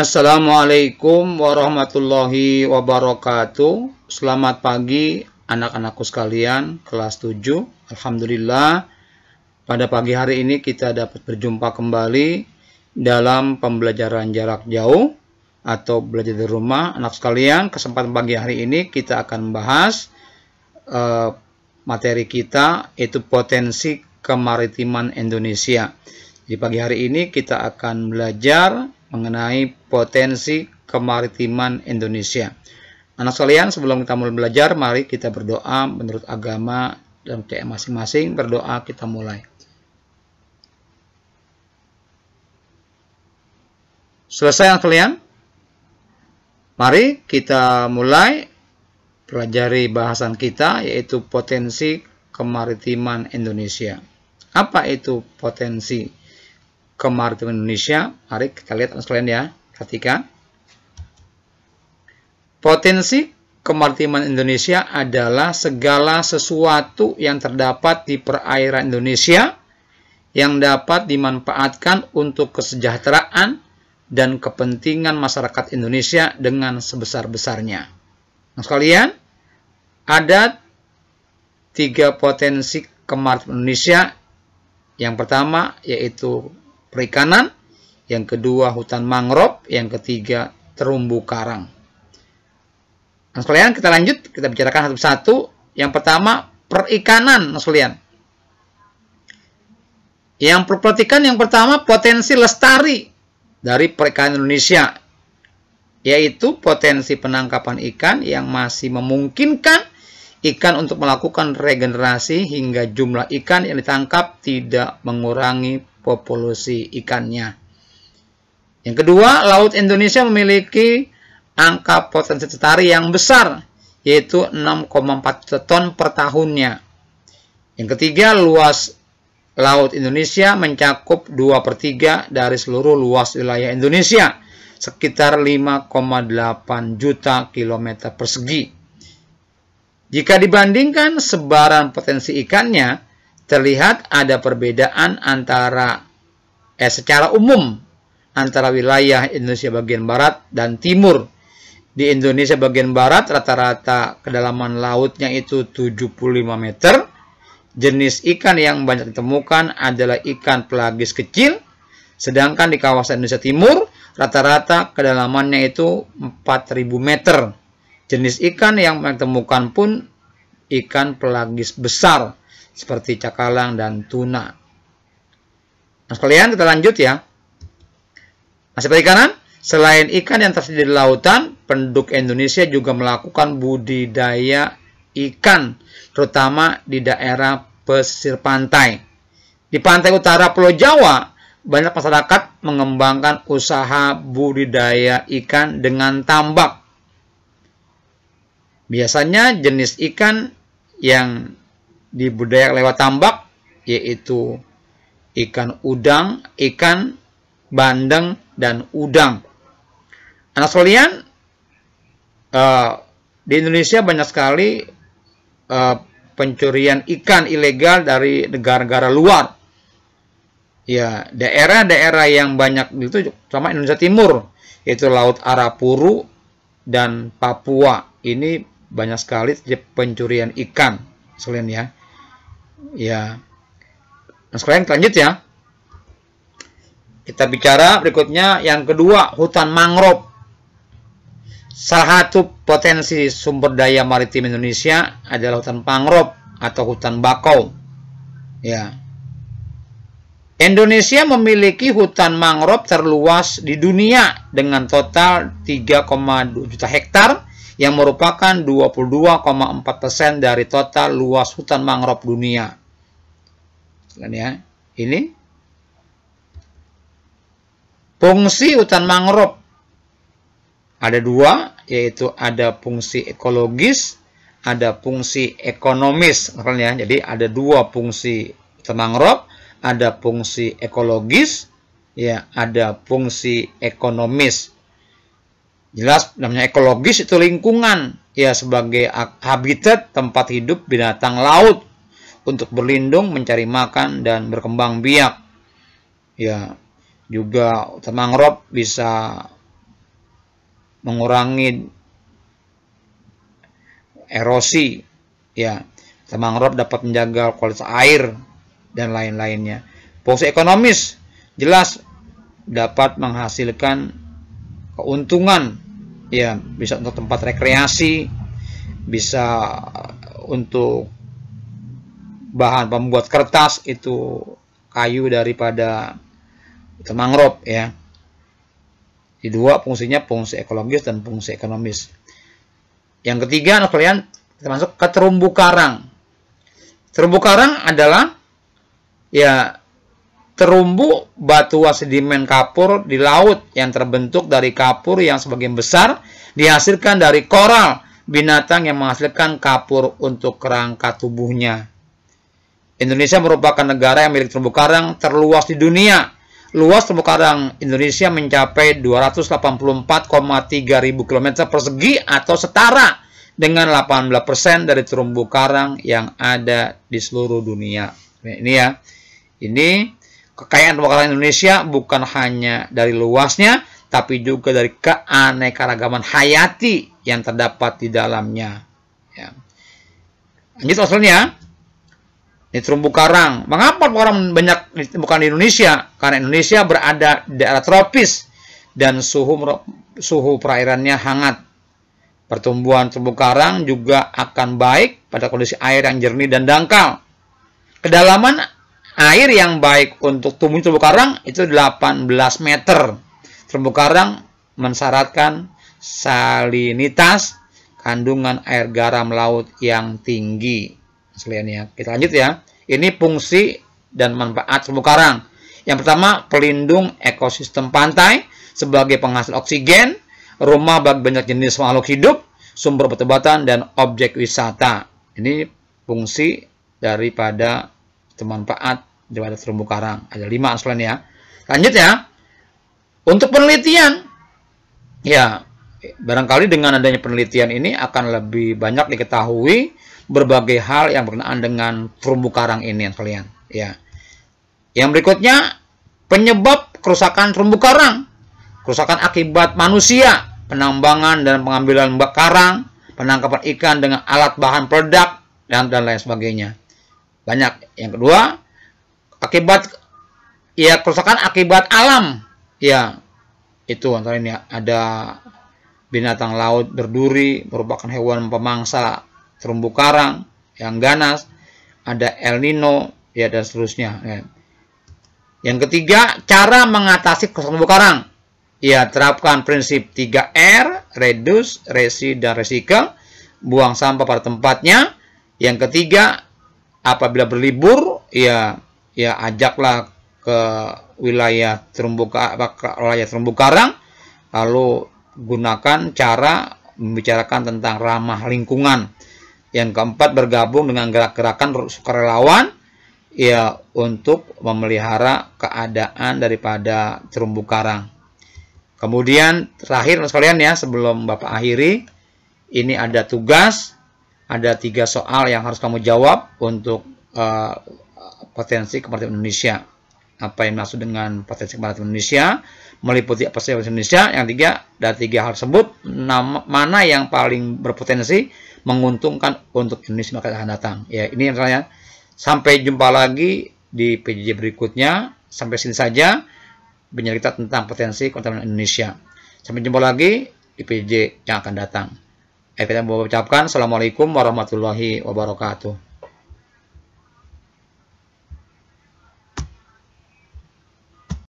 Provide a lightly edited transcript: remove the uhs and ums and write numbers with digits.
Assalamualaikum warahmatullahi wabarakatuh. Selamat pagi anak-anakku sekalian kelas 7. Alhamdulillah pada pagi hari ini kita dapat berjumpa kembali dalam pembelajaran jarak jauh atau belajar di rumah. Anak sekalian, kesempatan pagi hari ini kita akan membahas materi kita, yaitu potensi kemaritiman Indonesia. Di pagi hari ini kita akan belajar mengenai potensi kemaritiman Indonesia. Anak sekalian, sebelum kita mulai belajar, mari kita berdoa menurut agama dan percaya masing-masing. Berdoa, kita mulai. Selesai anak sekalian? Mari kita mulai pelajari bahasan kita, yaitu potensi kemaritiman Indonesia. Apa itu potensi kemaritiman Indonesia? Mari kita lihat anak sekalian ya, perhatikan. Potensi kemaritiman Indonesia adalah segala sesuatu yang terdapat di perairan Indonesia yang dapat dimanfaatkan untuk kesejahteraan dan kepentingan masyarakat Indonesia dengan sebesar-besarnya. Anak sekalian, ada 3 potensi kemaritiman Indonesia. Yang pertama yaitu perikanan, yang kedua hutan mangrove, yang ketiga terumbu karang. Nah, sekalian, kita lanjut, kita bicarakan satu-satu. Yang pertama, perikanan, nah, sekalian. Yang perhatikan yang pertama, potensi lestari dari perikanan Indonesia, yaitu potensi penangkapan ikan yang masih memungkinkan ikan untuk melakukan regenerasi hingga jumlah ikan yang ditangkap tidak mengurangi populasi ikannya. Yang kedua, Laut Indonesia memiliki angka potensi lestari yang besar, yaitu 6,4 juta ton per tahunnya. Yang ketiga, luas Laut Indonesia mencakup 2/3 dari seluruh luas wilayah Indonesia, sekitar 5,8 juta kilometer persegi. Jika dibandingkan sebaran potensi ikannya, terlihat ada perbedaan secara umum antara wilayah Indonesia bagian barat dan timur. Di Indonesia bagian barat rata-rata kedalaman lautnya itu 75 meter. Jenis ikan yang banyak ditemukan adalah ikan pelagis kecil. Sedangkan di kawasan Indonesia Timur rata-rata kedalamannya itu 4.000 meter. Jenis ikan yang banyak ditemukan pun ikan pelagis besar seperti cakalang dan tuna. Nah, sekalian, kita lanjut ya. Masih perikanan, selain ikan yang tersedia di lautan, penduduk Indonesia juga melakukan budidaya ikan, terutama di daerah pesisir pantai. Di pantai utara Pulau Jawa, banyak masyarakat mengembangkan usaha budidaya ikan dengan tambak. Biasanya jenis ikan yang dibudidayakan lewat tambak yaitu ikan udang, ikan bandeng, dan udang. Anak sekalian, di Indonesia banyak sekali pencurian ikan ilegal dari negara-negara luar. Ya, daerah-daerah yang banyak itu sama Indonesia Timur, yaitu Laut Arafuru dan Papua. Ini banyak sekali pencurian ikan, sekalian ya. Ya. Nah, sekalian lanjut ya. Kita bicara berikutnya yang kedua, hutan mangrove. Salah satu potensi sumber daya maritim Indonesia adalah hutan mangrove atau hutan bakau. Ya. Indonesia memiliki hutan mangrove terluas di dunia dengan total 3,2 juta hektar yang merupakan 22,4% dari total luas hutan mangrove dunia. Ya, ini fungsi hutan mangrove ada 2, yaitu ada fungsi ekologis, ada fungsi ekonomis. Ya, jadi ada 2 fungsi hutan mangrove, ada fungsi ekologis, ya, ada fungsi ekonomis. Jelas namanya ekologis itu lingkungan, ya, sebagai habitat tempat hidup binatang laut untuk berlindung, mencari makan, dan berkembang biak. Ya, juga hutan mangrove bisa mengurangi erosi, ya. Mangrove dapat menjaga kualitas air dan lain-lainnya. Fungsi ekonomis jelas dapat menghasilkan keuntungan, ya, bisa untuk tempat rekreasi, bisa untuk bahan pembuat kertas, itu kayu daripada mangrove, ya. Di dua fungsinya, fungsi ekologis dan fungsi ekonomis. Yang ketiga, kalian kita masuk ke terumbu karang. Terumbu karang adalah, ya, terumbu batuan sedimen kapur di laut yang terbentuk dari kapur yang sebagian besar dihasilkan dari koral, binatang yang menghasilkan kapur untuk kerangka tubuhnya. Indonesia merupakan negara yang memiliki terumbu karang terluas di dunia. Luas terumbu karang Indonesia mencapai 284,3 ribu km persegi atau setara dengan 18% dari terumbu karang yang ada di seluruh dunia. Ini, ya, ini kekayaan terumbu karang Indonesia bukan hanya dari luasnya, tapi juga dari keanekaragaman hayati yang terdapat di dalamnya. Ya. Lanjut maksudnya, ini terumbu karang. Mengapa terumbu karang banyak ditemukan di Indonesia? Karena Indonesia berada di daerah tropis dan suhu perairannya hangat. Pertumbuhan terumbu karang juga akan baik pada kondisi air yang jernih dan dangkal. Kedalaman air yang baik untuk tumbuh terumbu karang itu 18 meter. Terumbu karang mensyaratkan salinitas, kandungan air garam laut yang tinggi. Ya. Kita lanjut, ya. Ini fungsi dan manfaat terumbu karang. Yang pertama, pelindung ekosistem pantai sebagai penghasil oksigen, rumah bagi banyak jenis makhluk hidup, sumber obat-obatan, dan objek wisata. Ini fungsi daripada manfaat daripada terumbu karang. Ada 5 sekalian, ya. Lanjut, ya. Untuk penelitian, ya, barangkali dengan adanya penelitian ini akan lebih banyak diketahui berbagai hal yang berkenaan dengan terumbu karang ini, kalian. Ya. Yang berikutnya, penyebab kerusakan terumbu karang. Kerusakan akibat manusia, penambangan dan pengambilan karang, penangkapan ikan dengan alat bahan peledak, dan lain sebagainya. Banyak. Yang kedua, kerusakan akibat alam. Ya, itu antara ini, ada binatang laut berduri, merupakan hewan pemangsa terumbu karang yang ganas, ada El Nino, ya, dan seterusnya. Ya. Yang ketiga, cara mengatasi kerusakan terumbu karang. Ya, terapkan prinsip 3R, reduce, reduce, dan recycle. Buang sampah pada tempatnya. Yang ketiga, apabila berlibur, ya ajaklah ke wilayah terumbu karang, lalu gunakan cara membicarakan tentang ramah lingkungan. Yang keempat, bergabung dengan gerak-gerakan sukarelawan, ya, untuk memelihara keadaan daripada terumbu karang. Kemudian terakhir sekalian, ya, sebelum Bapak akhiri, ini ada tugas, ada 3 soal yang harus kamu jawab untuk potensi kemaritiman Indonesia. Apa yang maksud dengan potensi kemaritiman Indonesia? Meliputi apa saja Indonesia? Yang tiga, dari 3 hal tersebut, mana yang paling berpotensi menguntungkan untuk Indonesia maka akan datang. Ya, ini misalnya. Sampai jumpa lagi di PJJ berikutnya. Sampai sini saja bercerita tentang potensi kemaritiman Indonesia. Sampai jumpa lagi di PJJ yang akan datang. Kita mau ucapkan Assalamualaikum warahmatullahi wabarakatuh.